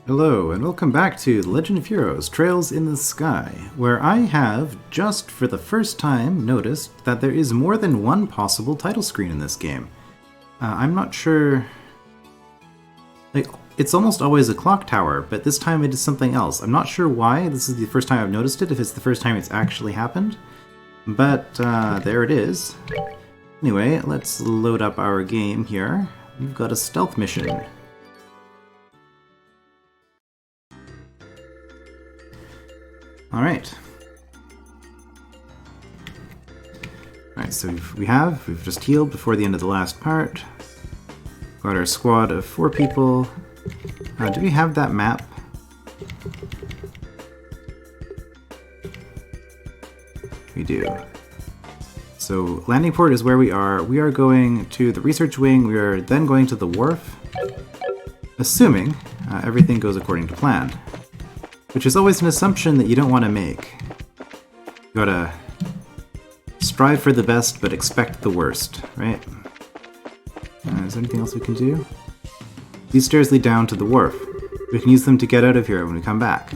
Hello, and welcome back to The Legend of Heroes Trails in the Sky, where I have, just for the first time, noticed that there is more than one possible title screen in this game. I'm not sure... it's almost always a clock tower, but this time it is something else. I'm not sure why. This is the first time I've noticed it, if it's the first time it's actually happened. But, there it is. Anyway, let's load up our game here. We've got a stealth mission. Alright. Alright, so we've just healed before the end of the last part. Got our squad of 4 people. Do we have that map? We do. So, landing port is where we are. We are going to the research wing. We are then going to the wharf. Assuming everything goes according to plan. Which is always an assumption that you don't want to make. You gotta strive for the best, but expect the worst, right? Is there anything else we can do? These stairs lead down to the wharf. We can use them to get out of here when we come back.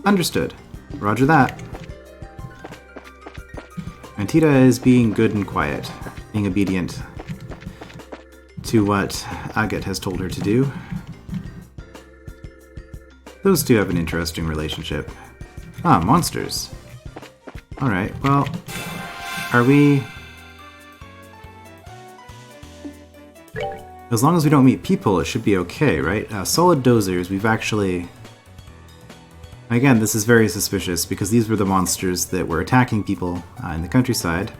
Understood. Roger that. And Tita is being good and quiet, being obedient to what Agate has told her to do. Those two have an interesting relationship. Ah, monsters. Alright, well, are we... As long as we don't meet people, it should be okay, right? Solid dozers, we've actually... Again, this is very suspicious, because these were the monsters that were attacking people in the countryside.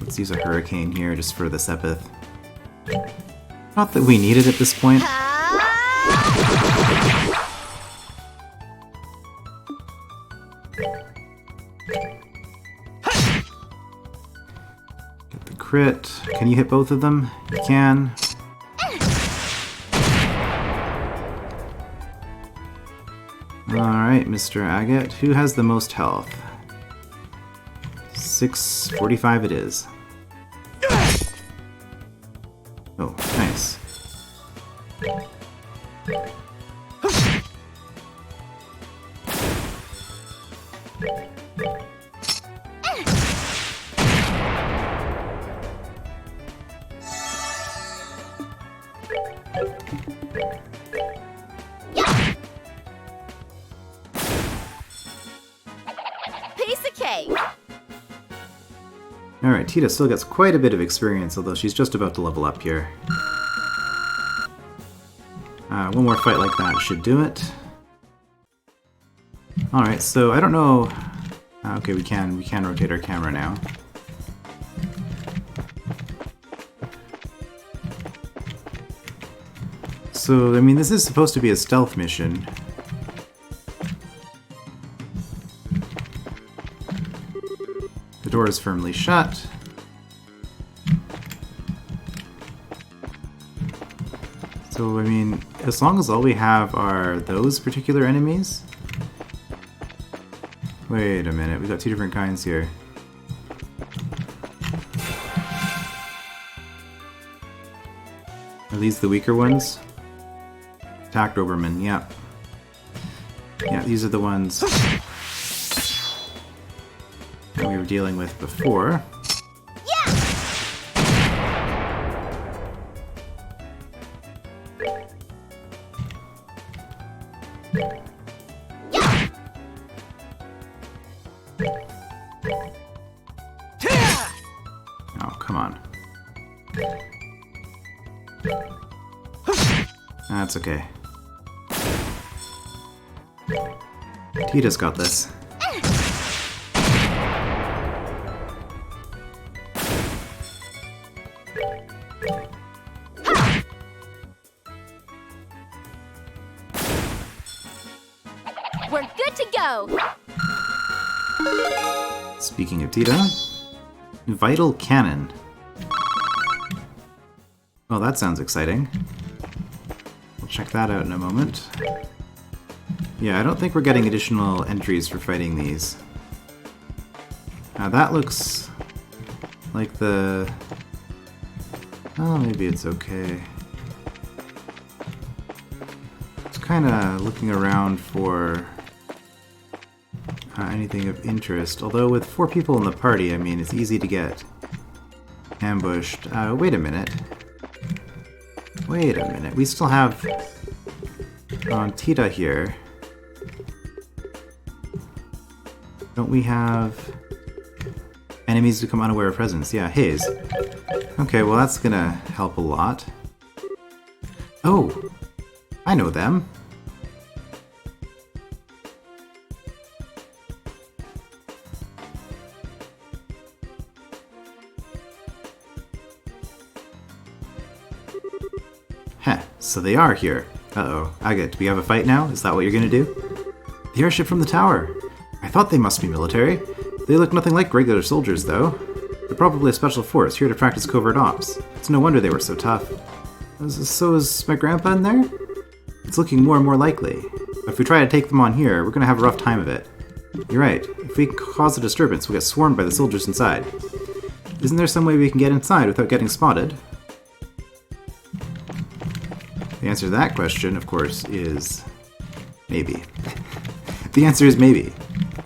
Let's use a hurricane here, just for the Sepith. Not that we need it at this point. Get the crit. Can you hit both of them? You can. Alright, Mr. Agate. Who has the most health? 645 it is. Oh, nice. Piece of cake. Alright, Tita still gets quite a bit of experience, although she's just about to level up here. One more fight like that should do it. Alright, so I don't know... okay, we can rotate our camera now. So, I mean, this is supposed to be a stealth mission. The door is firmly shut. So, I mean, as long as all we have are those particular enemies... Wait a minute, we got 2 different kinds here. Are these the weaker ones? Attack Doberman, yeah. Yeah, these are the ones that we were dealing with before. Oh, come on. That's okay. Tita's got this. We're good to go. Speaking of Tita, Vital Cannon. Oh, that sounds exciting. We'll check that out in a moment. Yeah, I don't think we're getting additional entries for fighting these. That looks like the... Oh, maybe it's okay. kind of looking around for anything of interest. Although with 4 people in the party, I mean, it's easy to get ambushed. Wait a minute. Wait a minute. We still have Tita here. Don't we have enemies to come unaware of presence? Yeah, Haze. Okay, well that's gonna help a lot. Oh! I know them. Heh, so they are here. Uh-oh. Agate, do we have a fight now? Is that what you're gonna do? The airship from the tower! I thought they must be military. They look nothing like regular soldiers, though. They're probably a special force, here to practice covert ops. It's no wonder they were so tough. So is my grandpa in there? It's looking more and more likely. If we try to take them on here, we're gonna have a rough time of it. You're right. If we cause a disturbance, we'll get swarmed by the soldiers inside. Isn't there some way we can get inside without getting spotted? The answer to that question, of course, is maybe. The answer is maybe.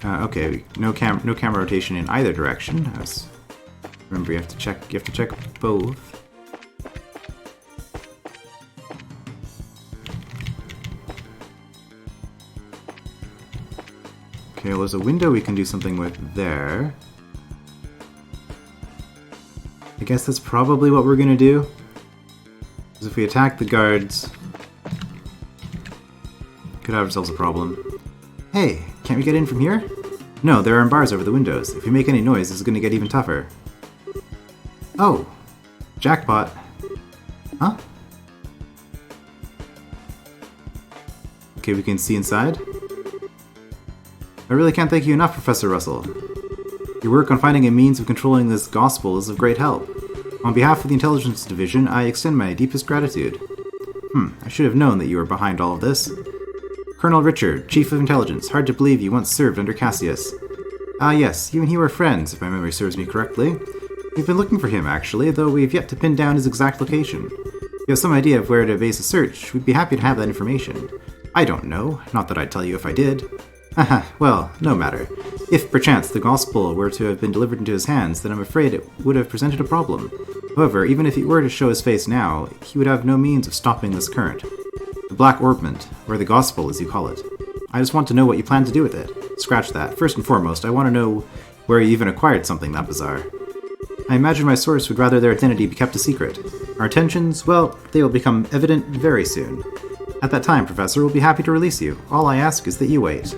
Okay, no camera rotation in either direction. Remember, you have to check both. Okay, well, there's a window we can do something with there. I guess that's probably what we're gonna do. Because if we attack the guards, could have ourselves a problem. Hey, can't we get in from here? No, there are bars over the windows. If we make any noise, this is gonna get even tougher. Oh! Jackpot. Huh? Okay, we can see inside. I really can't thank you enough, Professor Russell. Your work on finding a means of controlling this gospel is of great help. On behalf of the Intelligence Division, I extend my deepest gratitude. I should have known that you were behind all of this. Colonel Richard, Chief of Intelligence. Hard to believe you once served under Cassius. Ah yes, you and he were friends, if my memory serves me correctly. We've been looking for him, actually, though we've yet to pin down his exact location. If you have some idea of where to base a search, we'd be happy to have that information. I don't know, not that I'd tell you if I did. Haha, well, no matter. If, perchance, the gospel were to have been delivered into his hands, then I'm afraid it would have presented a problem. However, even if he were to show his face now, he would have no means of stopping this current. The Black Orbment, or the gospel as you call it. I just want to know what you plan to do with it. Scratch that. First and foremost, I want to know where you even acquired something that bizarre. I imagine my source would rather their identity be kept a secret. Our intentions, well, they will become evident very soon. At that time, Professor, we'll be happy to release you. All I ask is that you wait.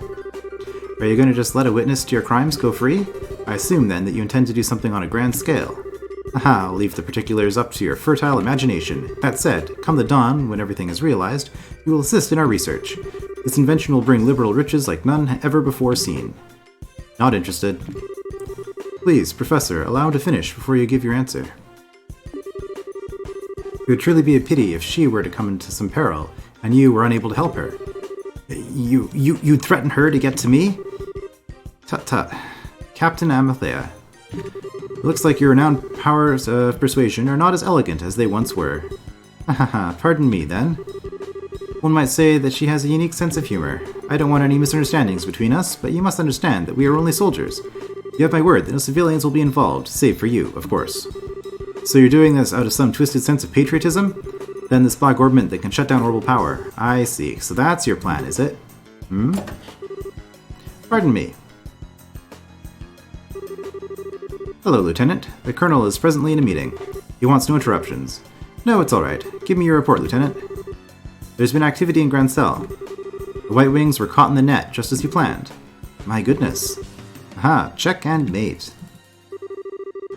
Are you going to just let a witness to your crimes go free? I assume, then, that you intend to do something on a grand scale. Aha, I'll leave the particulars up to your fertile imagination. That said, come the dawn, when everything is realized, you will assist in our research. This invention will bring liberal riches like none ever before seen. Not interested. Please, Professor, allow him to finish before you give your answer. It would truly be a pity if she were to come into some peril, and you were unable to help her. You'd threaten her to get to me? Tut-tut. Captain Amathea. It looks like your renowned powers of persuasion are not as elegant as they once were. Hahaha, pardon me, then. One might say that she has a unique sense of humor. I don't want any misunderstandings between us, but you must understand that we are only soldiers. You have my word that no civilians will be involved, save for you, of course. So you're doing this out of some twisted sense of patriotism? Then this Black Orbment that can shut down orbital power. I see. So that's your plan, is it? Pardon me. Hello, Lieutenant. The Colonel is presently in a meeting. He wants no interruptions. No, it's alright. Give me your report, Lieutenant. There's been activity in Grand Cell. The White Wings were caught in the net, just as you planned. My goodness. Aha, check and mate.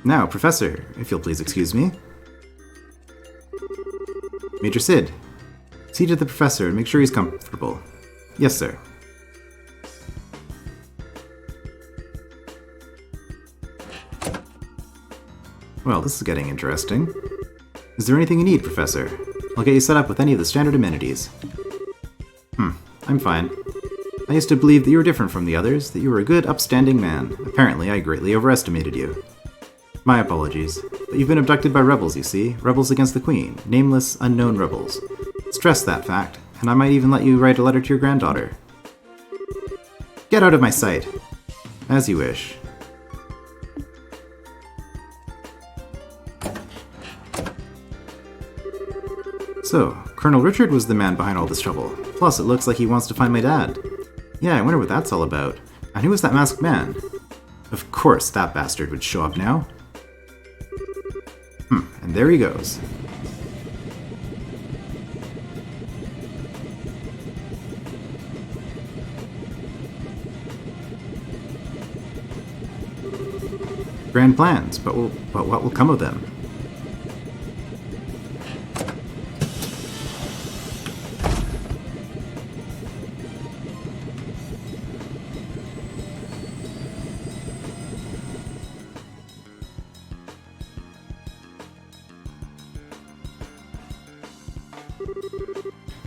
Now, Professor, if you'll please excuse me. Major Sid. See to the Professor and make sure he's comfortable. Yes, sir. Well, this is getting interesting. Is there anything you need, Professor? I'll get you set up with any of the standard amenities. I'm fine. I used to believe that you were different from the others, that you were a good, upstanding man. Apparently, I greatly overestimated you. My apologies. But you've been abducted by rebels, you see. Rebels against the Queen. Nameless, unknown rebels. Stress that fact. And I might even let you write a letter to your granddaughter. Get out of my sight. As you wish. So, Colonel Richard was the man behind all this trouble. Plus, it looks like he wants to find my dad. Yeah, I wonder what that's all about. And who was that masked man? Of course that bastard would show up now. And there he goes. Grand plans, but what will come of them?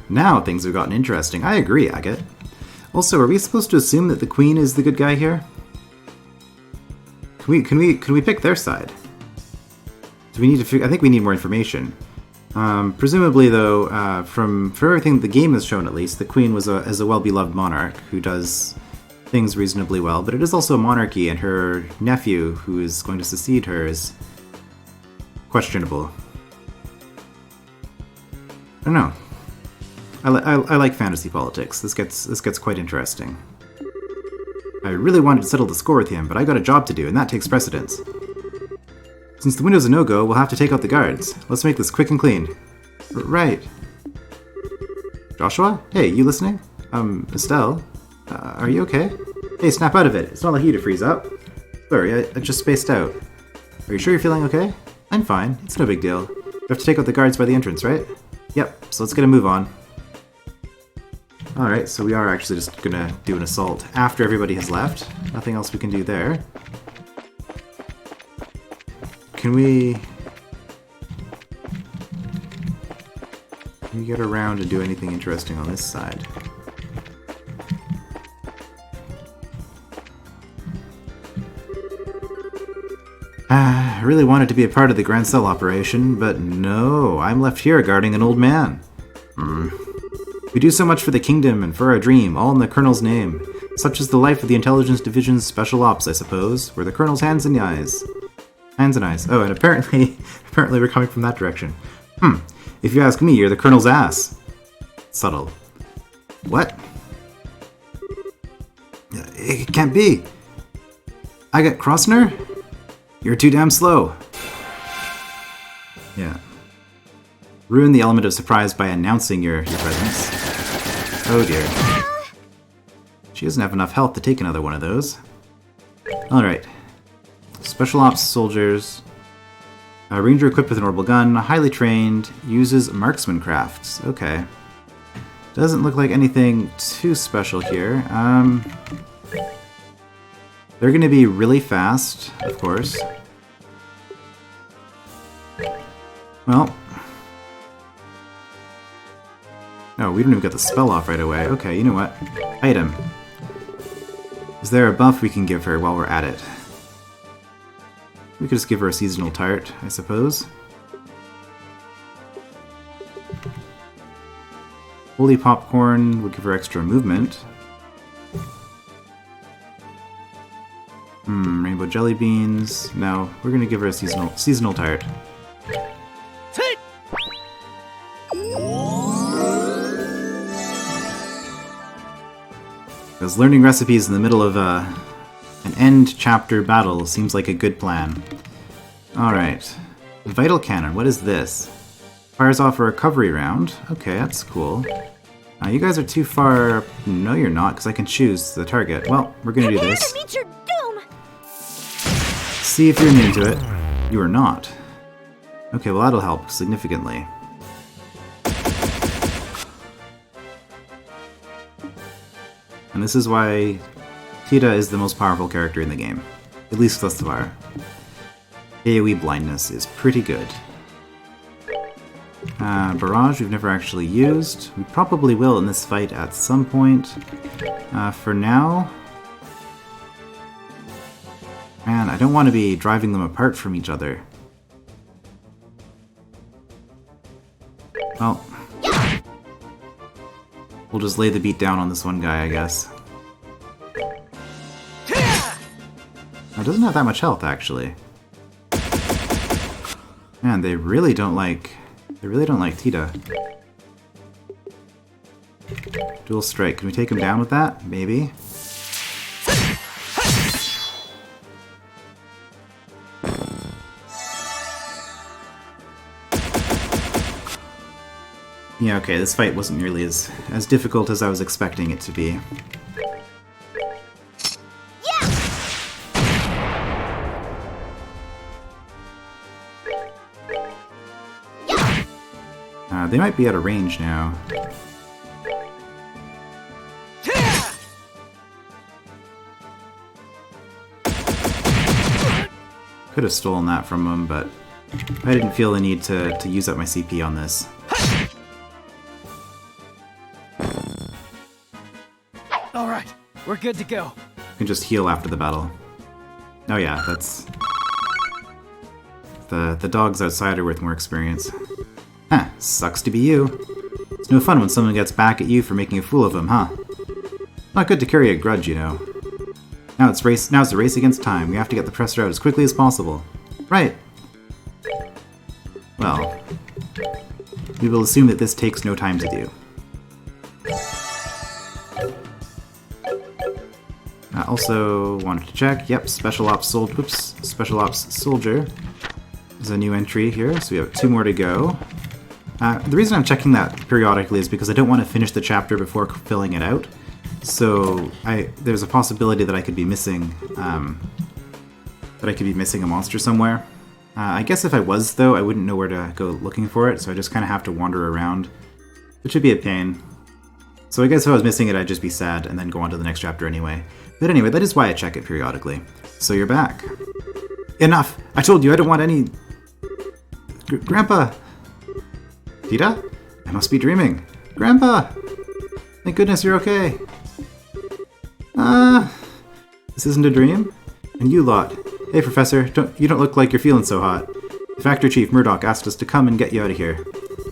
Now things have gotten interesting. I agree, Agate. Also, are we supposed to assume that the Queen is the good guy here? Can we pick their side? Do we need to? I think we need more information. Presumably, though, from everything the game has shown, at least, the Queen is a well-beloved monarch who does things reasonably well. But it is also a monarchy, and her nephew, who is going to succeed her, is questionable. I don't know. I like fantasy politics. This gets quite interesting. I really wanted to settle the score with him, but I got a job to do, and that takes precedence. Since the window's a no-go, we'll have to take out the guards. Let's make this quick and clean. Right. Joshua? Hey, you listening? Estelle? Are you okay? Hey, snap out of it. It's not like you to freeze up. Sorry, I just spaced out. Are you sure you're feeling okay? I'm fine. It's no big deal. We have to take out the guards by the entrance, right? Yep, so let's get a move on. Alright, so we are actually just gonna do an assault after everybody has left. Nothing else we can do there. Can we get around and do anything interesting on this side? I really wanted to be a part of the Grand Cell operation, but no, I'm left here guarding an old man. We do so much for the kingdom and for our dream, all in the Colonel's name. Such is the life of the Intelligence Division's Special Ops, I suppose. We're the Colonel's hands and eyes. Hands and eyes. Oh, and apparently we're coming from that direction. If you ask me, you're the Colonel's ass. Subtle. What? It can't be. I got Crossner? You're too damn slow. Yeah. Ruin the element of surprise by announcing your presence. Oh dear. She doesn't have enough health to take another one of those. Alright. Special Ops soldiers. A ranger equipped with an orbital gun, highly trained, uses marksman crafts. Okay. Doesn't look like anything too special here. They're gonna be really fast, of course. Well. No, we don't even get the spell off right away. Okay, you know what? Item. Is there a buff we can give her while we're at it? We could just give her a seasonal tart, I suppose. Holy popcorn would give her extra movement. Rainbow jelly beans. No, we're gonna give her a seasonal tart. Because learning recipes in the middle of an end chapter battle seems like a good plan. Alright. Vital Cannon, what is this? Fires off a recovery round. Okay, that's cool. You guys are too far... No, you're not, because I can choose the target. Well, we're gonna do this. Prepare to meet your doom. See if you're immune to it. You are not. Okay, well that'll help significantly. And this is why Tita is the most powerful character in the game. At least thus far. AoE blindness is pretty good. Barrage we've never actually used. We probably will in this fight at some point. For now... Man, I don't want to be driving them apart from each other. Well... We'll just lay the beat down on this one guy, I guess. It doesn't have that much health, actually. Man, they really don't like Tita. Dual strike. Can we take him down with that? Maybe. Yeah, okay, this fight wasn't nearly as difficult as I was expecting it to be. They might be out of range now. Could have stolen that from him, but I didn't feel the need to use up my CP on this. Alright, we're good to go. You can just heal after the battle. Oh yeah, that's... The dogs outside are worth more experience. Huh, sucks to be you. It's no fun when someone gets back at you for making a fool of them, huh? Not good to carry a grudge, you know. Now's the race against time. We have to get the presser out as quickly as possible. Right. Well, we will assume that this takes no time to do. I also wanted to check. Yep, Special Ops Soldier is a new entry here, so we have 2 more to go. The reason I'm checking that periodically is because I don't want to finish the chapter before filling it out. So there's a possibility that I could be missing a monster somewhere. I guess if I was, though, I wouldn't know where to go looking for it, so I just kind of have to wander around, which would be a pain. So I guess if I was missing it, I'd just be sad and then go on to the next chapter anyway. But anyway, that is why I check it periodically. So you're back. Enough! I told you I don't want any... Grandpa! Tita? I must be dreaming. Grandpa! Thank goodness you're okay. This isn't a dream? And you lot. Hey, Professor, you don't look like you're feeling so hot. The Factory Chief Murdoch asked us to come and get you out of here.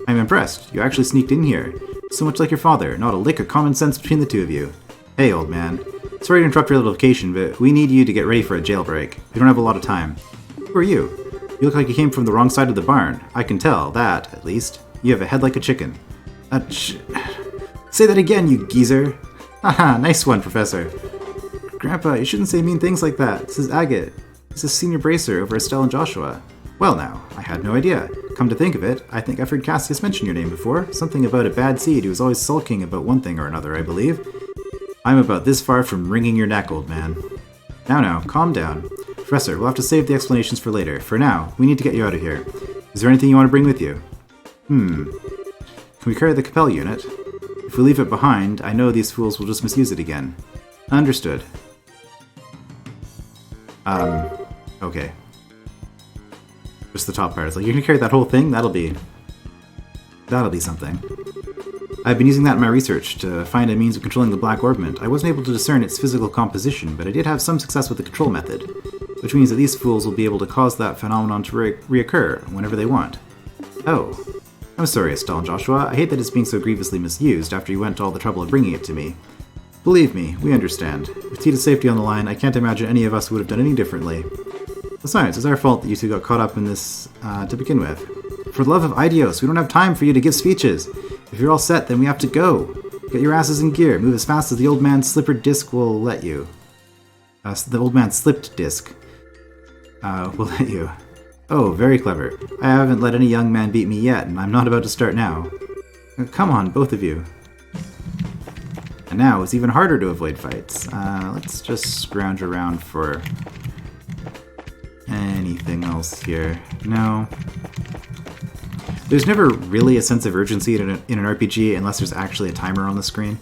I'm impressed. You actually sneaked in here. So much like your father, not a lick of common sense between the two of you. Hey, old man. Sorry to interrupt your little vacation, but we need you to get ready for a jailbreak. We don't have a lot of time. Who are you? You look like you came from the wrong side of the barn. I can tell, that, at least. You have a head like a chicken. Say that again, you geezer! Haha, nice one, Professor. Grandpa, you shouldn't say mean things like that. This is Agate. This is Senior Bracer over Estelle and Joshua. Well now, I had no idea. Come to think of it, I think I've heard Cassius mention your name before. Something about a bad seed who is always sulking about one thing or another, I believe. I'm about this far from wringing your neck, old man. Now, calm down. Professor, we'll have to save the explanations for later. For now, we need to get you out of here. Is there anything you want to bring with you? Can we carry the Capel unit? If we leave it behind, I know these fools will just misuse it again. Understood. Okay. Just the top part. It's like, you can carry that whole thing? That'll be something. I've been using that in my research to find a means of controlling the Black Orbment. I wasn't able to discern its physical composition, but I did have some success with the control method, which means that these fools will be able to cause that phenomenon to reoccur whenever they want. Oh. I'm sorry, Estelle and Joshua. I hate that it's being so grievously misused after you went to all the trouble of bringing it to me. Believe me, we understand. With Tita's safety on the line, I can't imagine any of us would have done any differently. Besides, it's our fault that you two got caught up in this to begin with. For the love of Idios, we don't have time for you to give speeches. If you're all set, then we have to go. Get your asses in gear. Move as fast as the old man's slippered disc will let you. The old man's slipped disc will let you. Oh, very clever. I haven't let any young man beat me yet, and I'm not about to start now. Come on, both of you. And now it's even harder to avoid fights. Let's just scrounge around for anything else here. No. There's never really a sense of urgency in an RPG unless there's actually a timer on the screen.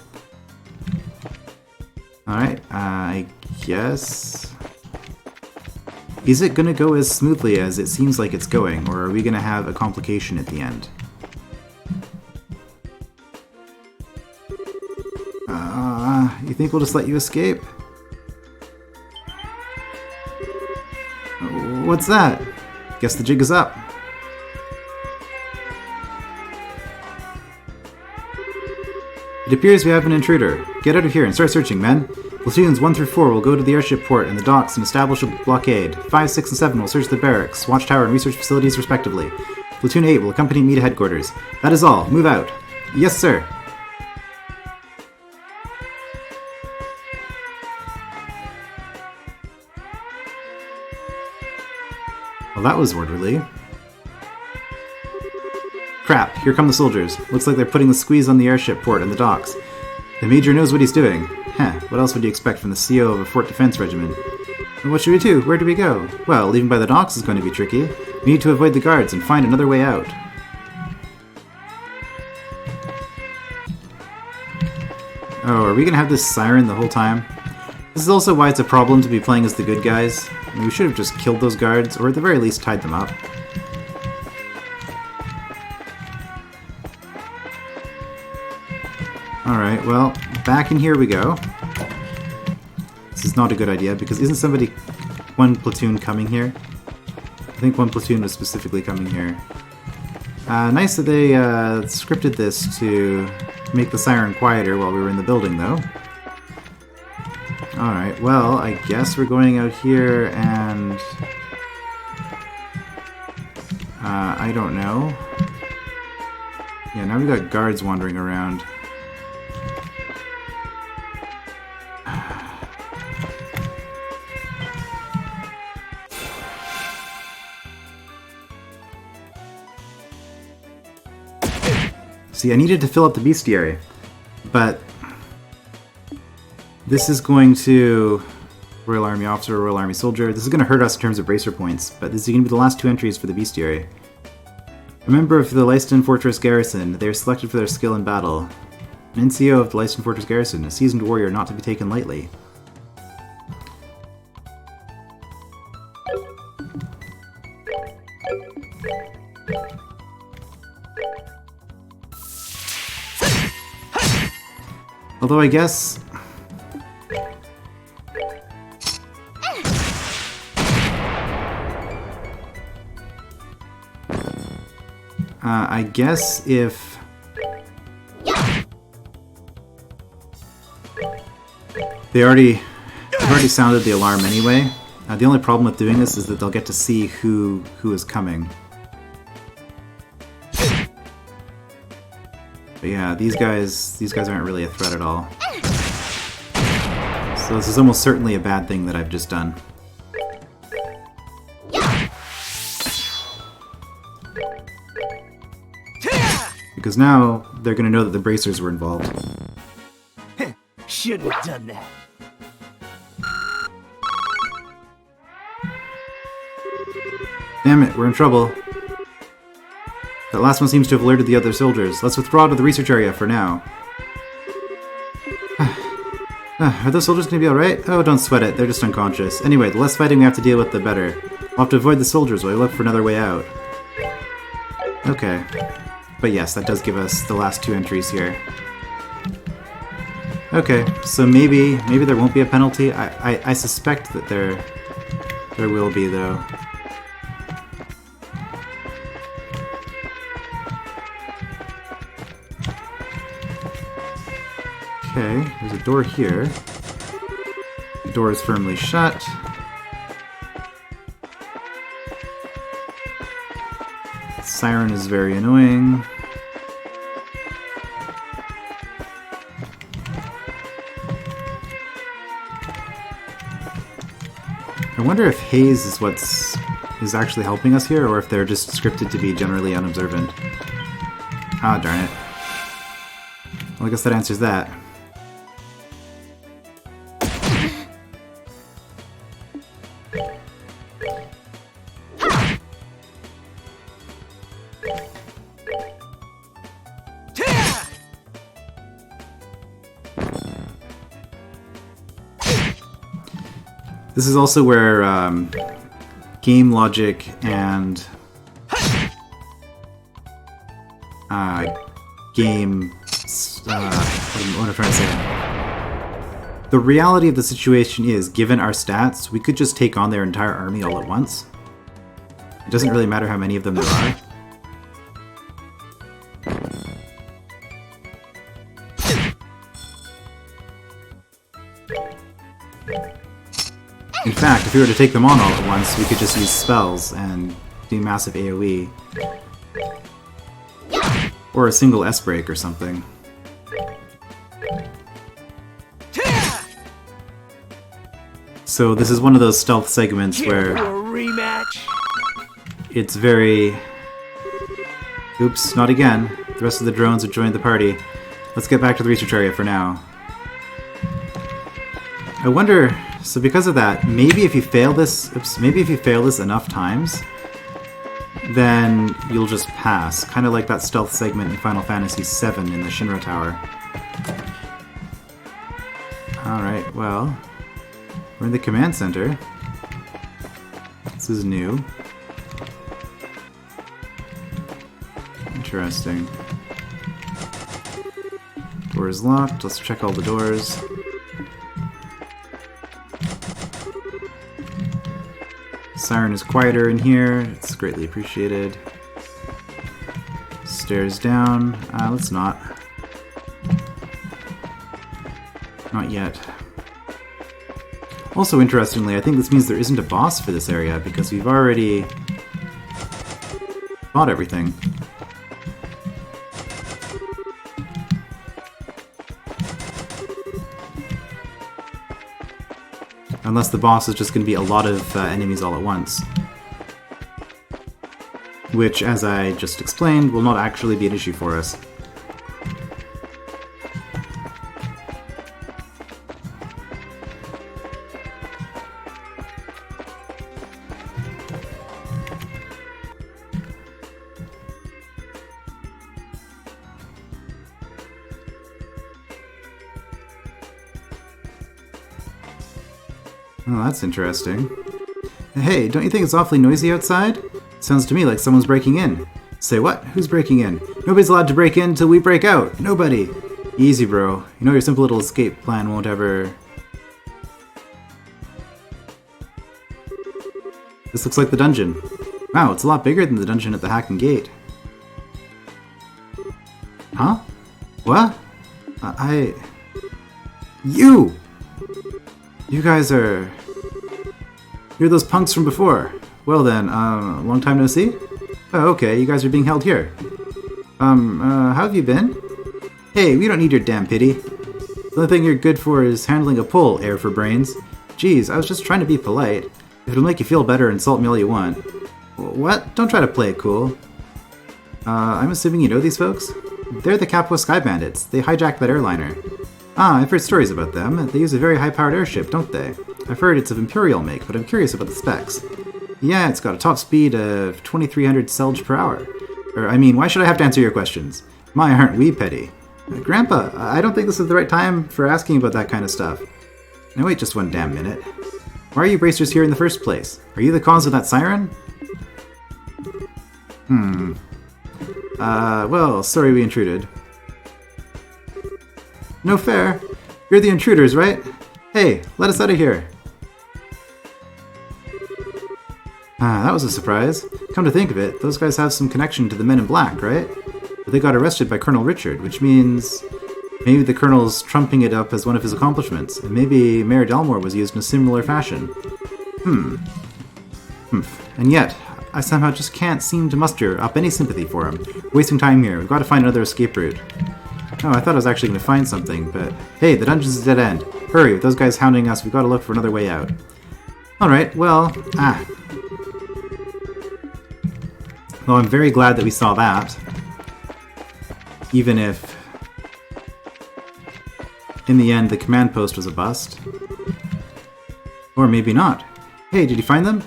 Alright, I guess... Is it going to go as smoothly as it seems like it's going, or are we going to have a complication at the end? You think we'll just let you escape? What's that? Guess the jig is up. It appears we have an intruder. Get out of here and start searching, men. Platoons 1 through 4 will go to the airship port and the docks and establish a blockade. 5, 6, and 7 will search the barracks, watchtower, and research facilities respectively. Platoon 8 will accompany me to headquarters. That is all. Move out. Yes, sir. Well, that was orderly. Crap, here come the soldiers. Looks like they're putting the squeeze on the airship port and the docks. The Major knows what he's doing. Heh, what else would you expect from the CO of a fort defense regiment? And what should we do? Where do we go? Well, leaving by the docks is going to be tricky. We need to avoid the guards and find another way out. Oh, are we gonna have this siren the whole time? This is also why it's a problem to be playing as the good guys. I mean, we should have just killed those guards, or at the very least tied them up. Alright, well, back in here we go. This is not a good idea, because isn't one platoon coming here? I think one platoon was specifically coming here. Nice that they scripted this to make the siren quieter while we were in the building, though. Alright, well, I guess we're going out here and... I don't know. Yeah, now we've got guards wandering around. See, I needed to fill up the bestiary, but this is going to Royal Army Officer, Royal Army Soldier. This is going to hurt us in terms of bracer points, but this is going to be the last 2 entries for the bestiary. A member of the Leiston Fortress Garrison. They are selected for their skill in battle. An NCO of the Leiston Fortress Garrison, a seasoned warrior not to be taken lightly. Although I guess... I guess if... They've already sounded the alarm anyway. The only problem with doing this is that they'll get to see who is coming. But yeah, these guys aren't really a threat at all. So this is almost certainly a bad thing that I've just done. Because now they're going to know that the bracers were involved. Shouldn't have done that. Damn it, we're in trouble. That last one seems to have alerted the other soldiers. Let's withdraw to the research area for now. Are those soldiers going to be alright? Oh, don't sweat it. They're just unconscious. Anyway, the less fighting we have to deal with, the better. We'll have to avoid the soldiers while we look for another way out. Okay. But yes, that does give us the last 2 entries here. Okay, so maybe there won't be a penalty. I suspect that there will be, though. Okay, there's a door here. The door is firmly shut. The siren is very annoying. I wonder if haze is what's actually helping us here, or if they're just scripted to be generally unobservant. Ah, darn it. Well, I guess that answers that. This is also where game logic and game... what am I trying to say? The reality of the situation is, given our stats, we could just take on their entire army all at once. It doesn't really matter how many of them there are. In fact, if we were to take them on all at once, we could just use spells and do massive AoE. Or a single S-break or something. So this is one of those stealth segments where it's very... Oops, not again. The rest of the drones have joined the party. Let's get back to the research area for now. I wonder... So because of that, maybe if you fail this... Oops, maybe if you fail this enough times, then you'll just pass. Kind of like that stealth segment in Final Fantasy VII in the Shinra Tower. Alright, well... We're in the command center. This is new. Interesting. Door is locked. Let's check all the doors. Siren is quieter in here. It's greatly appreciated. Stairs down. Let's not. Not yet. Also, interestingly, I think this means there isn't a boss for this area, because we've already fought everything. Unless the boss is just going to be a lot of enemies all at once. Which, as I just explained, will not actually be an issue for us. Oh, that's interesting. Hey, don't you think it's awfully noisy outside? Sounds to me like someone's breaking in. Say what? Who's breaking in? Nobody's allowed to break in till we break out. Nobody. Easy, bro. You know your simple little escape plan won't ever... This looks like the dungeon. Wow, it's a lot bigger than the dungeon at the Hacking Gate. Huh? What? You! You guys are... You're those punks from before. Well then, long time no see? Oh, okay, you guys are being held here. How have you been? Hey, we don't need your damn pity. The only thing you're good for is handling a pull, air for brains. Geez, I was just trying to be polite. If it'll make you feel better, insult me all you want. What? Don't try to play it cool. I'm assuming you know these folks? They're the Capua Sky Bandits. They hijacked that airliner. Ah, I've heard stories about them. They use a very high-powered airship, don't they? I've heard it's of Imperial make, but I'm curious about the specs. Yeah, it's got a top speed of 2,300 selge per hour. Or, I mean, why should I have to answer your questions? My, aren't we petty? Grandpa, I don't think this is the right time for asking about that kind of stuff. Now wait just one damn minute. Why are you bracers here in the first place? Are you the cause of that siren? Well, sorry we intruded. No fair. You're the intruders, right? Hey, let us out of here. Ah, that was a surprise. Come to think of it, those guys have some connection to the Men in Black, right? But they got arrested by Colonel Richard, which means... Maybe the Colonel's trumping it up as one of his accomplishments, and maybe Mayor Delmore was used in a similar fashion. And yet, I somehow just can't seem to muster up any sympathy for him. We're wasting time here, we've got to find another escape route. Oh, I thought I was actually going to find something, but... Hey, the dungeon's a dead end. Hurry, with those guys hounding us, we've got to look for another way out. Alright, well... Well, I'm very glad that we saw that. Even if... in the end, the command post was a bust. Or maybe not. Hey, did you find them?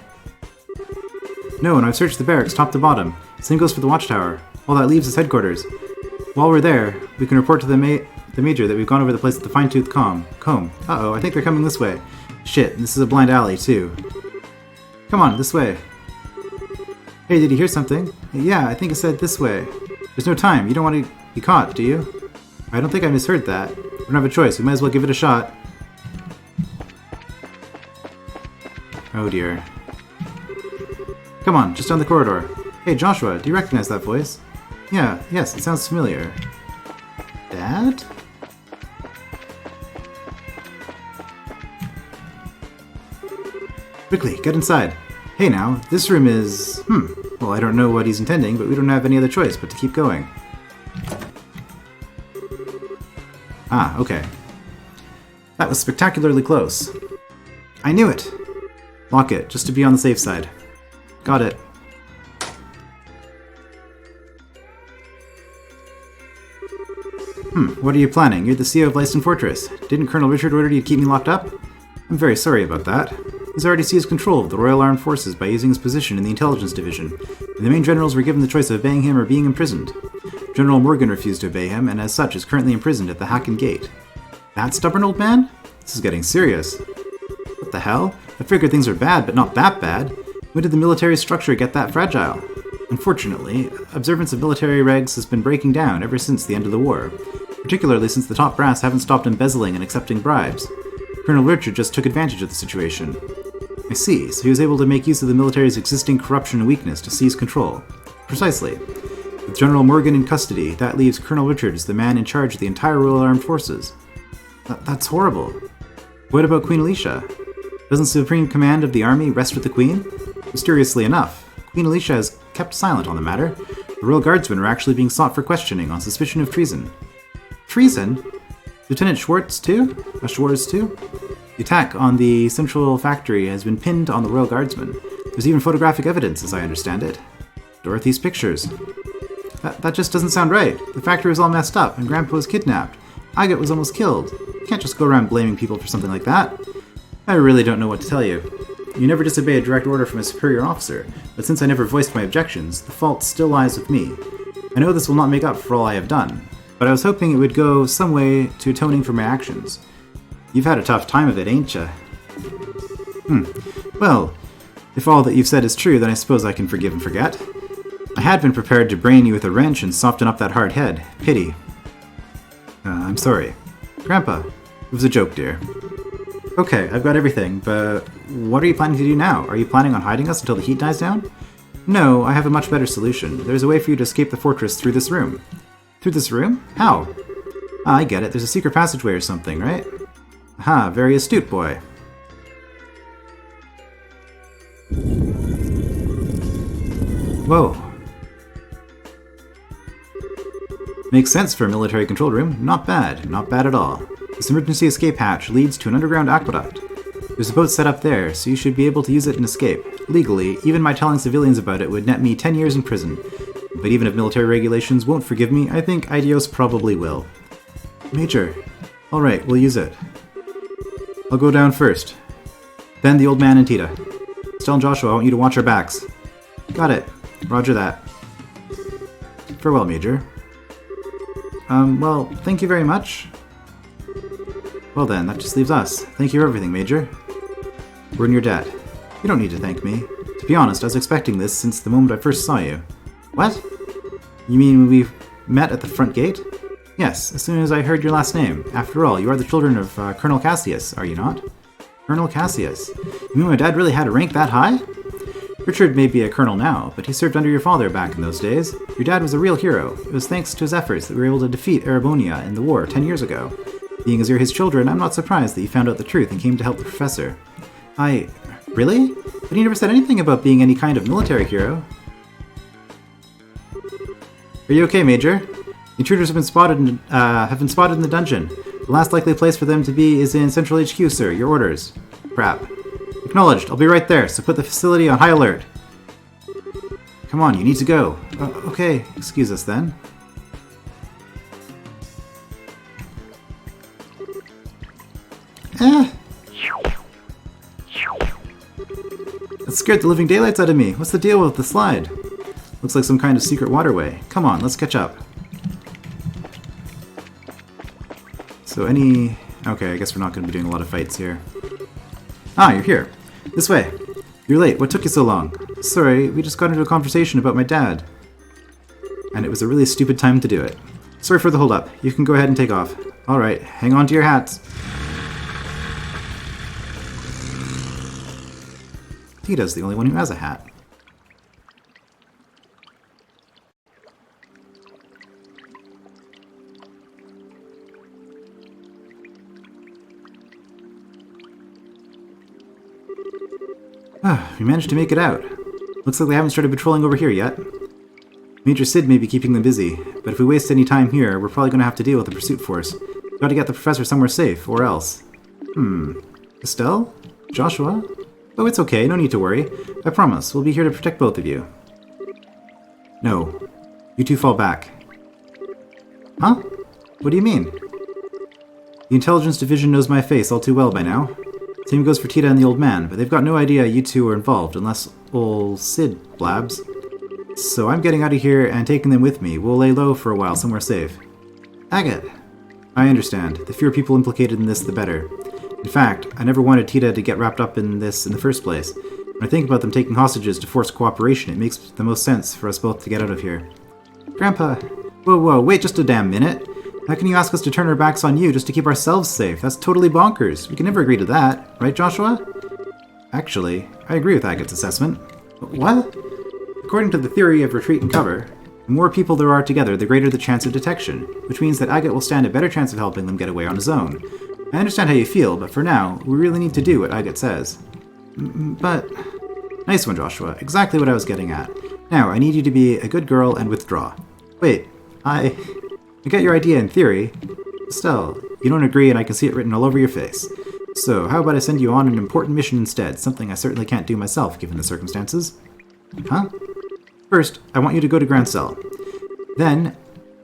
No, and I've searched the barracks top to bottom. Same goes for the watchtower. All that leaves is headquarters. While we're there, we can report to the Major that we've gone over the place with the fine-tooth comb. Uh-oh, I think they're coming this way. Shit, this is a blind alley, too. Come on, this way. Hey, did you hear something? Yeah, I think it said this way. There's no time. You don't want to be caught, do you? I don't think I misheard that. We don't have a choice. We might as well give it a shot. Oh dear. Come on, just down the corridor. Hey, Joshua, do you recognize that voice? Yes, it sounds familiar. Dad? Quickly, get inside. Hey now, this room is... Well, I don't know what he's intending, but we don't have any other choice but to keep going. Ah, okay. That was spectacularly close. I knew it! Lock it, just to be on the safe side. Got it. What are you planning? You're the CEO of Leiston Fortress. Didn't Colonel Richard order you to keep me locked up? I'm very sorry about that. He's already seized control of the Royal Armed Forces by using his position in the Intelligence Division, and the main generals were given the choice of obeying him or being imprisoned. General Morgan refused to obey him, and as such is currently imprisoned at the Hacken Gate. That stubborn old man? This is getting serious. What the hell? I figured things are bad, but not that bad. When did the military structure get that fragile? Unfortunately, observance of military regs has been breaking down ever since the end of the war, particularly since the top brass haven't stopped embezzling and accepting bribes. Colonel Richard just took advantage of the situation. I see, so he was able to make use of the military's existing corruption and weakness to seize control. Precisely. With General Morgan in custody, that leaves Colonel Richard as the man in charge of the entire Royal Armed Forces. That's horrible. What about Queen Alicia? Doesn't supreme command of the army rest with the Queen? Mysteriously enough, Queen Alicia has kept silent on the matter. The Royal Guardsmen are actually being sought for questioning on suspicion of treason. Treason? Lieutenant Schwartz too? The attack on the central factory has been pinned on the Royal Guardsmen. There's even photographic evidence, as I understand it. Dorothy's pictures. That just doesn't sound right. The factory was all messed up, and Grandpa was kidnapped. Agate was almost killed. You can't just go around blaming people for something like that. I really don't know what to tell you. You never disobey a direct order from a superior officer, but since I never voiced my objections, the fault still lies with me. I know this will not make up for all I have done, but I was hoping it would go some way to atoning for my actions. You've had a tough time of it, ain't ya? Well, if all that you've said is true, then I suppose I can forgive and forget. I had been prepared to brain you with a wrench and soften up that hard head. Pity. I'm sorry. Grandpa, it was a joke, dear. Okay, I've got everything, but what are you planning to do now? Are you planning on hiding us until the heat dies down? No, I have a much better solution. There's a way for you to escape the fortress through this room. Through this room? How? Ah, I get it. There's a secret passageway or something, right? Aha, very astute boy. Whoa. Makes sense for a military control room. Not bad. Not bad at all. This emergency escape hatch leads to an underground aqueduct. There's a boat set up there, so you should be able to use it and escape. Legally, even my telling civilians about it would net me 10 years in prison. But even if military regulations won't forgive me, I think Idios probably will. Major. Alright, we'll use it. I'll go down first. Then the old man and Tita. Stell and Joshua, I want you to watch our backs. Got it. Roger that. Farewell, Major. Well, thank you very much. Well then, that just leaves us. Thank you for everything, Major. We're in your debt. You don't need to thank me. To be honest, I was expecting this since the moment I first saw you. What? You mean when we met at the front gate? Yes, as soon as I heard your last name. After all, you are the children of Colonel Cassius, are you not? Colonel Cassius? You mean my dad really had a rank that high? Richard may be a colonel now, but he served under your father back in those days. Your dad was a real hero. It was thanks to his efforts that we were able to defeat Erebonia in the war 10 years ago. Being as you're his children, I'm not surprised that you found out the truth and came to help the professor. Really? But he never said anything about being any kind of military hero. Are you okay, Major? The intruders have been spotted in the dungeon. The last likely place for them to be is in Central HQ, sir. Your orders. Crap. Acknowledged. I'll be right there, so put the facility on high alert. Come on, you need to go. Okay, excuse us then. That scared the living daylights out of me. What's the deal with the slide? Looks like some kind of secret waterway. Come on, let's catch up. So Okay, I guess we're not going to be doing a lot of fights here. Ah, you're here. This way. You're late. What took you so long? Sorry, we just got into a conversation about my dad. And it was a really stupid time to do it. Sorry for the hold-up. You can go ahead and take off. Alright, hang on to your hats. Tita's the only one who has a hat. We managed to make it out. Looks like they haven't started patrolling over here yet. Major Sid may be keeping them busy, but if we waste any time here, we're probably going to have to deal with the pursuit force. We've got to get the professor somewhere safe, or else. Estelle? Joshua? Oh, it's okay, no need to worry. I promise, we'll be here to protect both of you. No. You two fall back. Huh? What do you mean? The intelligence division knows my face all too well by now. Same goes for Tita and the old man, but they've got no idea you two are involved, unless old Sid blabs. So I'm getting out of here and taking them with me. We'll lay low for a while, somewhere safe. Agate! I understand. The fewer people implicated in this, the better. In fact, I never wanted Tita to get wrapped up in this in the first place. When I think about them taking hostages to force cooperation, it makes the most sense for us both to get out of here. Grandpa! Whoa, wait just a damn minute! How can you ask us to turn our backs on you just to keep ourselves safe? That's totally bonkers. We can never agree to that. Right, Joshua? Actually, I agree with Agate's assessment. What? According to the theory of retreat and cover, the more people there are together, the greater the chance of detection, which means that Agate will stand a better chance of helping them get away on his own. I understand how you feel, but for now, we really need to do what Agate says. But... Nice one, Joshua. Exactly what I was getting at. Now, I need you to be a good girl and withdraw. Wait, I get your idea in theory. Still, you don't agree and I can see it written all over your face. So, how about I send you on an important mission instead, something I certainly can't do myself given the circumstances? Huh? First, I want you to go to Grancel. Then,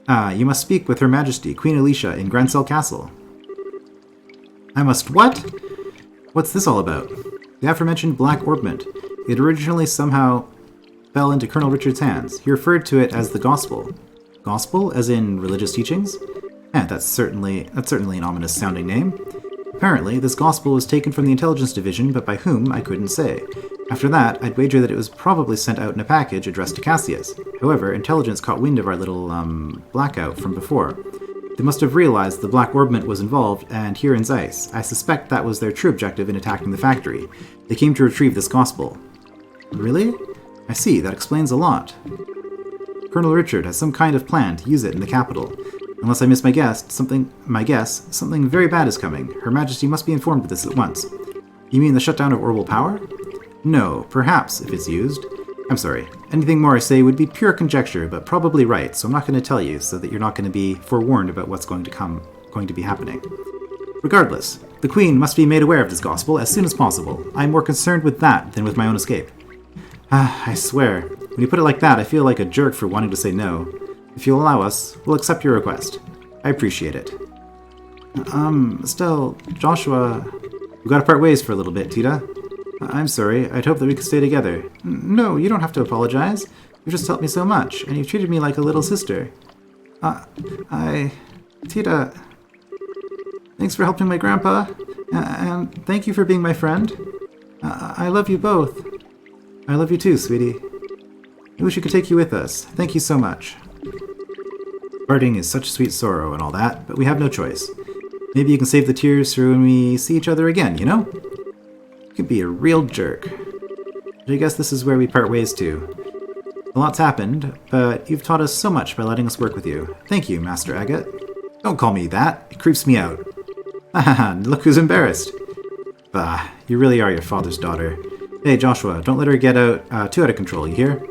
you must speak with Her Majesty, Queen Alicia, in Grancel Castle. I must what? What's this all about? The aforementioned Black Orbment. It originally somehow fell into Colonel Richard's hands. He referred to it as the Gospel. Gospel, as in religious teachings? That's certainly an ominous-sounding name. Apparently, this Gospel was taken from the Intelligence Division, but by whom, I couldn't say. After that, I'd wager that it was probably sent out in a package addressed to Cassius. However, Intelligence caught wind of our little, blackout from before. They must have realized the Black Orbment was involved, and here in Zeiss, I suspect that was their true objective in attacking the factory. They came to retrieve this Gospel. Really? I see, that explains a lot. Colonel Richard has some kind of plan to use it in the capital. Unless I miss my guess, something very bad is coming. Her Majesty must be informed of this at once. You mean the shutdown of orbital power? No, perhaps, if it's used. I'm sorry. Anything more I say would be pure conjecture, but probably right, so I'm not going to tell you so that you're not going to be forewarned about what's going to be happening. Regardless, the Queen must be made aware of this Gospel as soon as possible. I'm more concerned with that than with my own escape. I swear, when you put it like that, I feel like a jerk for wanting to say no. If you'll allow us, we'll accept your request. I appreciate it. Estelle, Joshua... We've got to part ways for a little bit, Tita. I'm sorry, I'd hoped that we could stay together. No, you don't have to apologize. You've just helped me so much, and you've treated me like a little sister. Tita... Thanks for helping my grandpa, and thank you for being my friend. I love you both. I love you too, sweetie. I wish we could take you with us. Thank you so much. Parting is such sweet sorrow and all that, but we have no choice. Maybe you can save the tears for when we see each other again, you know? You could be a real jerk. But I guess this is where we part ways too. A lot's happened, but you've taught us so much by letting us work with you. Thank you, Master Agate. Don't call me that. It creeps me out. Haha, look who's embarrassed. Bah, you really are your father's daughter. Hey, Joshua, don't let her get too out of control, you hear?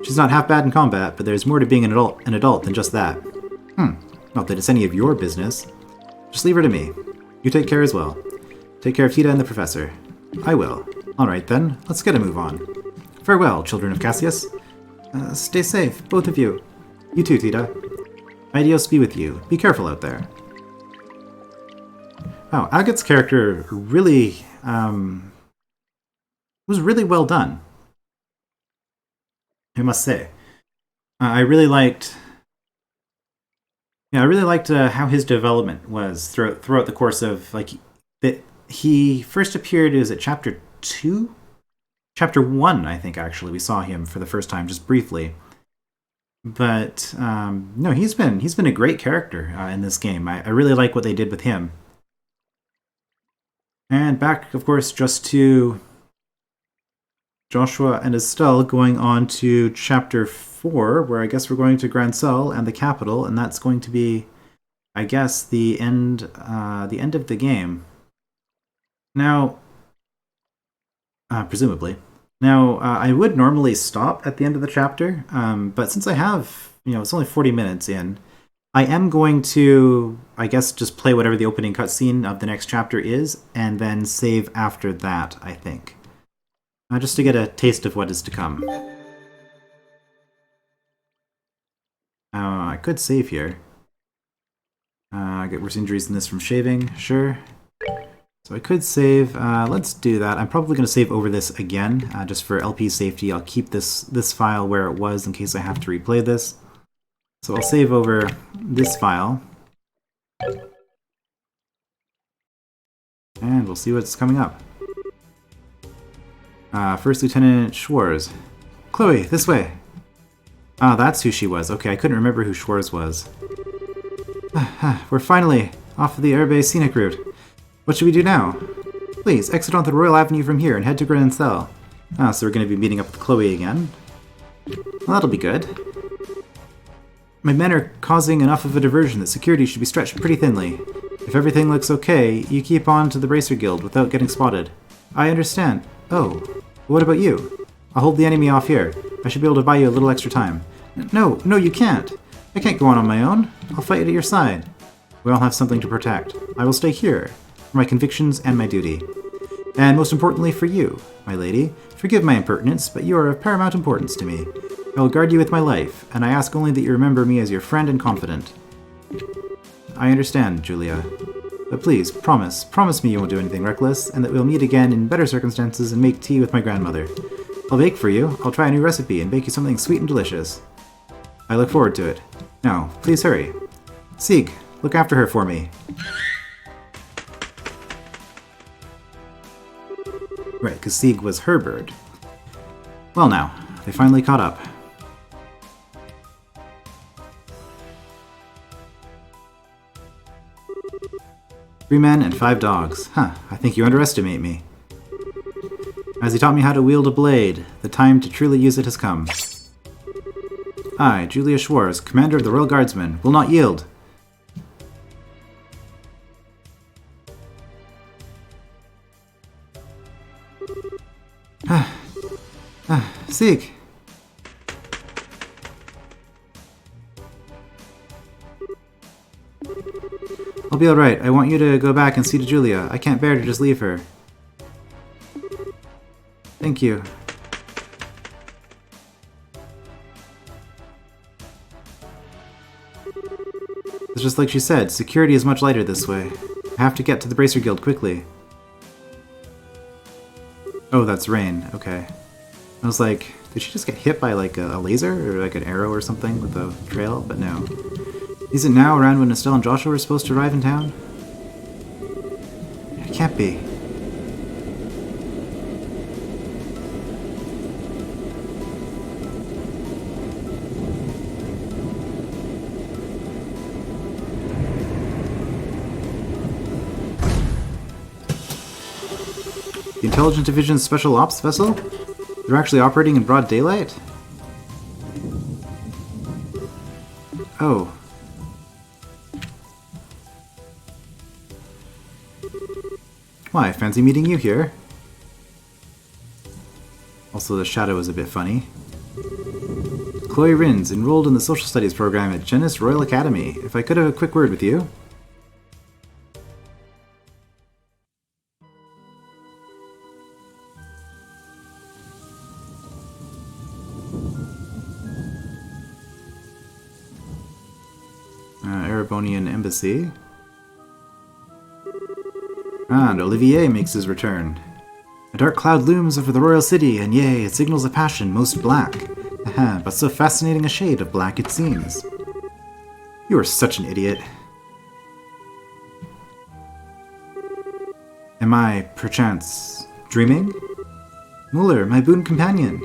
She's not half bad in combat, but there's more to being an adult than just that. Not that it's any of your business. Just leave her to me. You take care as well. Take care of Tita and the Professor. I will. Alright then, let's get a move on. Farewell, children of Cassius. Stay safe, both of you. You too, Tita. Adios be with you. Be careful out there. Wow, Agate's character really, was really well done. I must say. I really liked how his development was throughout the course of, like, that he first appeared, is it chapter 2? Chapter 1, I think, actually, we saw him for the first time, just briefly. But, no, he's been a great character in this game. I really like what they did with him. And back, of course, just to Joshua and Estelle going on to chapter 4, where I guess we're going to Grancel and the capital, and that's going to be, I guess, the end of the game. Now, presumably. Now, I would normally stop at the end of the chapter, but since I have, it's only 40 minutes in, I am going to, I guess, just play whatever the opening cutscene of the next chapter is, and then save after that, I think. Just to get a taste of what is to come. I could save here. I get worse injuries than this from shaving, sure. So I could save. Let's do that. I'm probably going to save over this again, just for LP safety. I'll keep this file where it was in case I have to replay this. So I'll save over this file. And we'll see what's coming up. First Lieutenant Schwarz. Chloe, this way. Ah, that's who she was. Okay, I couldn't remember who Schwarz was. We're finally off of the airbase scenic route. What should we do now? Please, exit onto the Royal Avenue from here and head to Grenancel. Ah, so we're going to be meeting up with Chloe again. Well, that'll be good. My men are causing enough of a diversion that security should be stretched pretty thinly. If everything looks okay, you keep on to the Bracer Guild without getting spotted. I understand. Oh, what about you? I'll hold the enemy off here. I should be able to buy you a little extra time. No, you can't. I can't go on my own. I'll fight at your side. We all have something to protect. I will stay here, for my convictions and my duty. And most importantly for you, my lady, forgive my impertinence, but you are of paramount importance to me. I will guard you with my life, and I ask only that you remember me as your friend and confidant. I understand, Julia. But please, promise me you won't do anything reckless, and that we'll meet again in better circumstances and make tea with my grandmother. I'll bake for you. I'll try a new recipe and bake you something sweet and delicious. I look forward to it. Now, please hurry. Sieg, look after her for me. Right, because Sieg was her bird. Well now, they finally caught up. 3 men and 5 dogs. Huh, I think you underestimate me. As he taught me how to wield a blade, the time to truly use it has come. I, Julia Schwarz, Commander of the Royal Guardsmen, will not yield. Sieg. I'll be alright. I want you to go back and see to Julia. I can't bear to just leave her. Thank you. It's just like she said, security is much lighter this way. I have to get to the Bracer Guild quickly. Oh, that's Rain. Okay. I was like, did she just get hit by like a laser or like an arrow or something with a trail? But no. Is it now around when Estelle and Joshua are supposed to arrive in town? It can't be. The Intelligence Division's Special Ops vessel? They're actually operating in broad daylight? Oh. Why, fancy meeting you here. Also, the shadow is a bit funny. Chloe Rins, enrolled in the Social Studies program at Genis Royal Academy. If I could have a quick word with you. Erebonian Embassy. And Olivier makes his return. A dark cloud looms over the royal city, and yea, it signals a passion most black. Aha, but so fascinating a shade of black it seems. You are such an idiot. Am I, perchance, dreaming? Muller, my boon companion.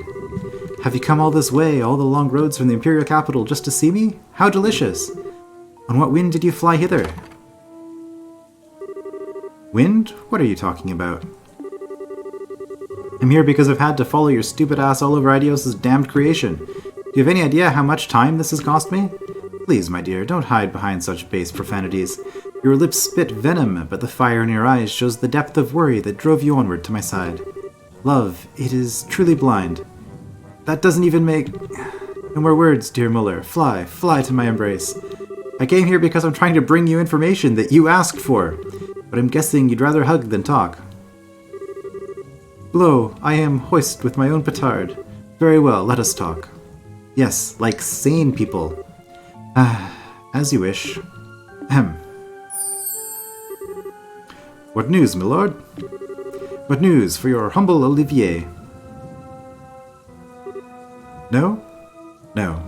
Have you come all this way, all the long roads from the imperial capital, just to see me? How delicious! On what wind did you fly hither? Wind? What are you talking about? I'm here because I've had to follow your stupid ass all over Idios' damned creation. Do you have any idea how much time this has cost me? Please, my dear, don't hide behind such base profanities. Your lips spit venom, but the fire in your eyes shows the depth of worry that drove you onward to my side. Love, it is truly blind. That doesn't even make... No more words, dear Muller. Fly, fly to my embrace. I came here because I'm trying to bring you information that you asked for. But I'm guessing you'd rather hug than talk. Lo, I am hoist with my own petard. Very well, let us talk. Yes, like sane people. As you wish. Ahem. What news, my lord? What news for your humble Olivier? No? No.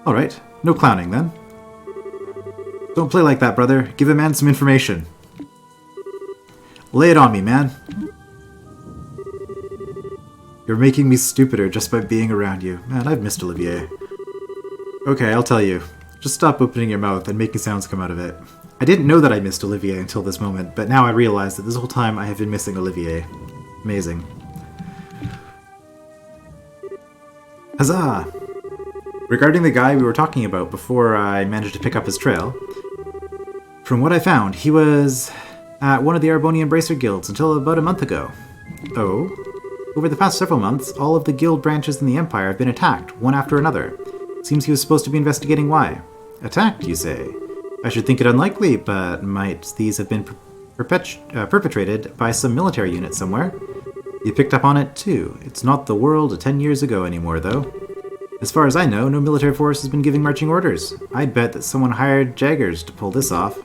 Alright, no clowning then. Don't play like that, brother. Give a man some information. Lay it on me, man. You're making me stupider just by being around you. Man, I've missed Olivier. Okay, I'll tell you. Just stop opening your mouth and making sounds come out of it. I didn't know that I missed Olivier until this moment, but now I realize that this whole time I have been missing Olivier. Amazing. Huzzah! Regarding the guy we were talking about before I managed to pick up his trail, from what I found, he was at one of the Arbonian Bracer guilds until about a month ago. Oh? Over the past several months, all of the guild branches in the Empire have been attacked, one after another. Seems he was supposed to be investigating why. Attacked, you say? I should think it unlikely, but might these have been perpetrated by some military unit somewhere? You picked up on it too. It's not the world of 10 years ago anymore, though. As far as I know, no military force has been giving marching orders. I'd bet that someone hired jaggers to pull this off.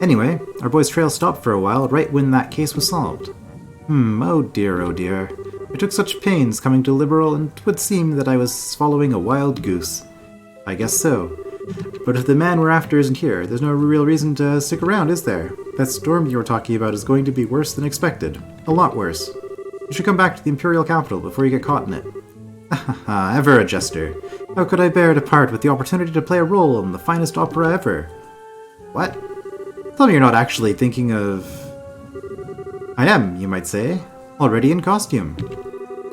Anyway, our boy's trail stopped for a while, right when that case was solved. Oh dear, oh dear. I took such pains coming to Liberal, and it would seem that I was following a wild goose. I guess so. But if the man we're after isn't here, there's no real reason to stick around, is there? That storm you were talking about is going to be worse than expected. A lot worse. You should come back to the Imperial capital before you get caught in it. Ever a jester. How could I bear to part with the opportunity to play a role in the finest opera ever? What? Tell me you're not actually thinking of... I am, you might say. Already in costume.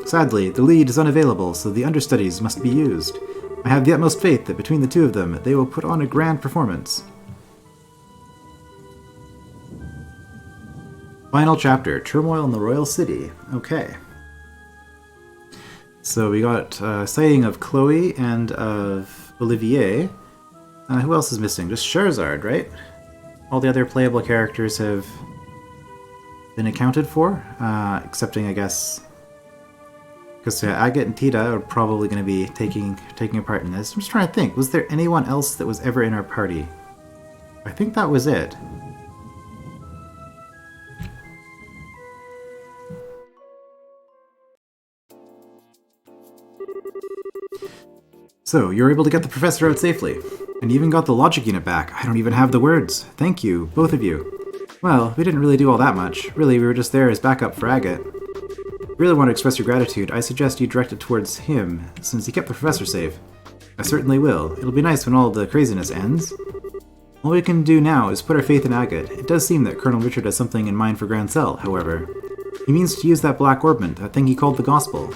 Sadly, the lead is unavailable, so the understudies must be used. I have the utmost faith that between the two of them, they will put on a grand performance. Final chapter, Turmoil in the Royal City. Okay. So we got a sighting of Chloe and of Olivier. Who else is missing? Just Charizard, right? All the other playable characters have been accounted for, excepting, I guess... Because Agate and Tita are probably going to be taking a part in this. I'm just trying to think, was there anyone else that was ever in our party? I think that was it. So, you're able to get the professor out safely. And you even got the logic unit back. I don't even have the words. Thank you, both of you. Well, we didn't really do all that much. Really, we were just there as backup for Agate. If you really want to express your gratitude, I suggest you direct it towards him, since he kept the professor safe. I certainly will. It'll be nice when all the craziness ends. All we can do now is put our faith in Agate. It does seem that Colonel Richard has something in mind for Grand Cell, however. He means to use that black orbment, that thing he called the Gospel.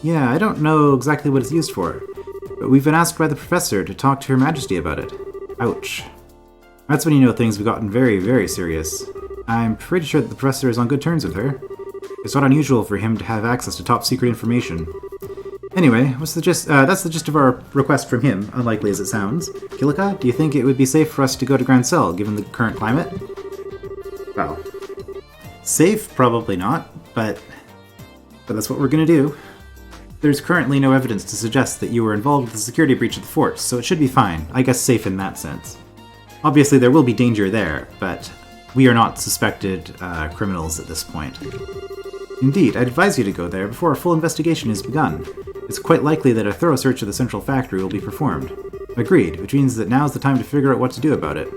Yeah, I don't know exactly what it's used for, but we've been asked by the professor to talk to Her Majesty about it. Ouch. That's when you know things have gotten very, very serious. I'm pretty sure that the professor is on good terms with her. It's not unusual for him to have access to top-secret information. Anyway, what's the gist? That's the gist of our request from him, unlikely as it sounds. Kilika, do you think it would be safe for us to go to Grand Cell, given the current climate? Well, safe? Probably not, but that's what we're gonna do. There's currently no evidence to suggest that you were involved with the security breach of the fort, so it should be fine. I guess safe in that sense. Obviously, there will be danger there, but we are not suspected criminals at this point. Indeed, I'd advise you to go there before a full investigation is begun. It's quite likely that a thorough search of the central factory will be performed. Agreed, which means that now's the time to figure out what to do about it.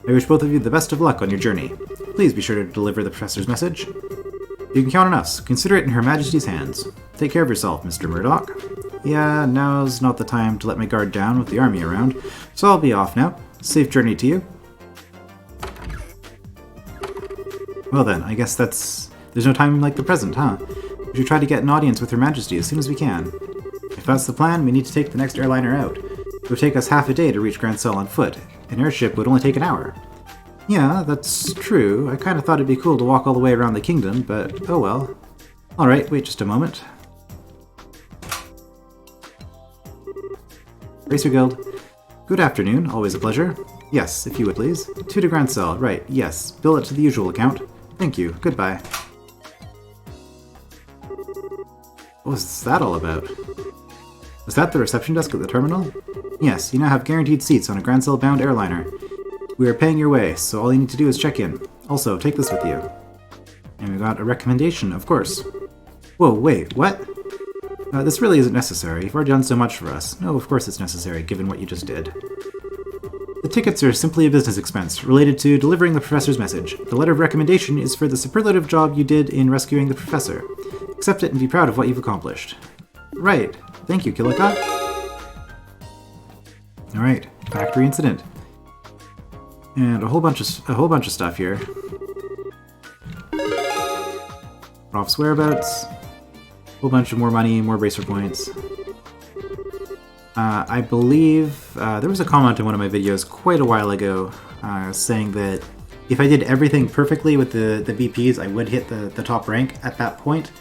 I wish both of you the best of luck on your journey. Please be sure to deliver the professor's message. You can count on us. Consider it in Her Majesty's hands. Take care of yourself, Mr. Murdoch. Yeah, now's not the time to let my guard down with the army around, so I'll be off now. Safe journey to you. Well then, I guess there's no time like the present, huh? We should try to get an audience with Her Majesty as soon as we can. If that's the plan, we need to take the next airliner out. It would take us half a day to reach Grand Cell on foot. An airship would only take an hour. Yeah, that's true. I kinda thought it'd be cool to walk all the way around the kingdom, but oh well. Alright, wait just a moment. Racer Guild. Good afternoon, always a pleasure. Yes, if you would please. 2 to Grand Cell, right, yes. Bill it to the usual account. Thank you, goodbye. What was that all about? Was that the reception desk at the terminal? Yes, you now have guaranteed seats on a Grand Cell bound airliner. We are paying your way, so all you need to do is check in. Also, take this with you. And we got a recommendation, of course. Whoa, wait, what? This really isn't necessary. You've already done so much for us. No, of course it's necessary, given what you just did. The tickets are simply a business expense, related to delivering the professor's message. The letter of recommendation is for the superlative job you did in rescuing the professor. Accept it and be proud of what you've accomplished. Right. Thank you, Kilika. Alright, factory incident. And a whole bunch of stuff here. Prof's whereabouts. Whole bunch of more money, more bracer points. I believe there was a comment in one of my videos quite a while ago saying that if I did everything perfectly with the BPs, I would hit the top rank at that point.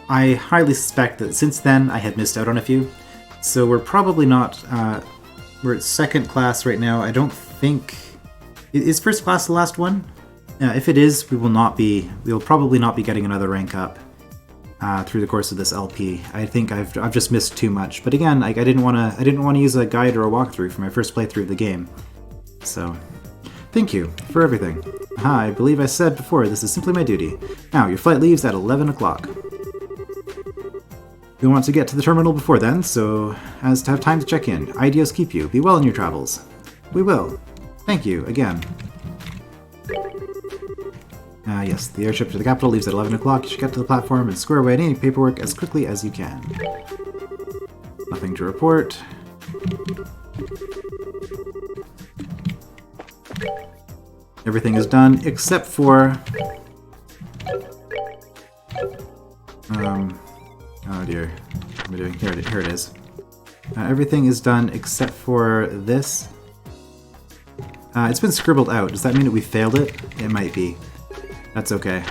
I highly suspect that since then I had missed out on a few. So we're probably not... we're at second class right now. I don't think... Is first class the last one? If it is, we will probably not be getting another rank up through the course of this LP. I think I've just missed too much. But again, I didn't want to use a guide or a walkthrough for my first playthrough of the game. So, thank you for everything. Aha, I believe I said before, this is simply my duty. Now, your flight leaves at 11 o'clock. We want to get to the terminal before then, so as to have time to check in. Ideas keep you. Be well in your travels. We will. Thank you, again. Yes, the airship to the capital leaves at 11 o'clock. You should get to the platform and square away any paperwork as quickly as you can. Nothing to report. Everything is done except for... oh dear. What am I doing? Here it is. Everything is done except for this. It's been scribbled out. Does that mean that we failed it? It might be. That's okay.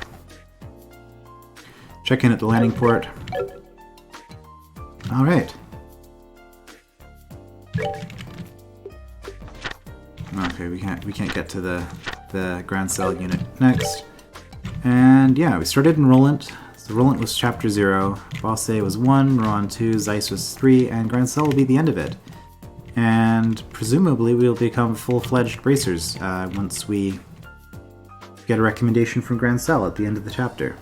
Check in at the landing port. Alright. Okay, we can't get to the Grand Cell unit next. And yeah, we started in Roland. So Roland was chapter 0, Bosse was 1, Ron 2, Zeiss was 3, and Grand Cell will be the end of it. And presumably we'll become full-fledged bracers once we get a recommendation from Grand Cell at the end of the chapter.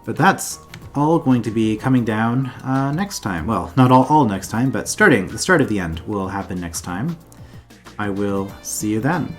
But that's all going to be coming down next time. Well, not all next time, but the start of the end will happen next time. I will see you then.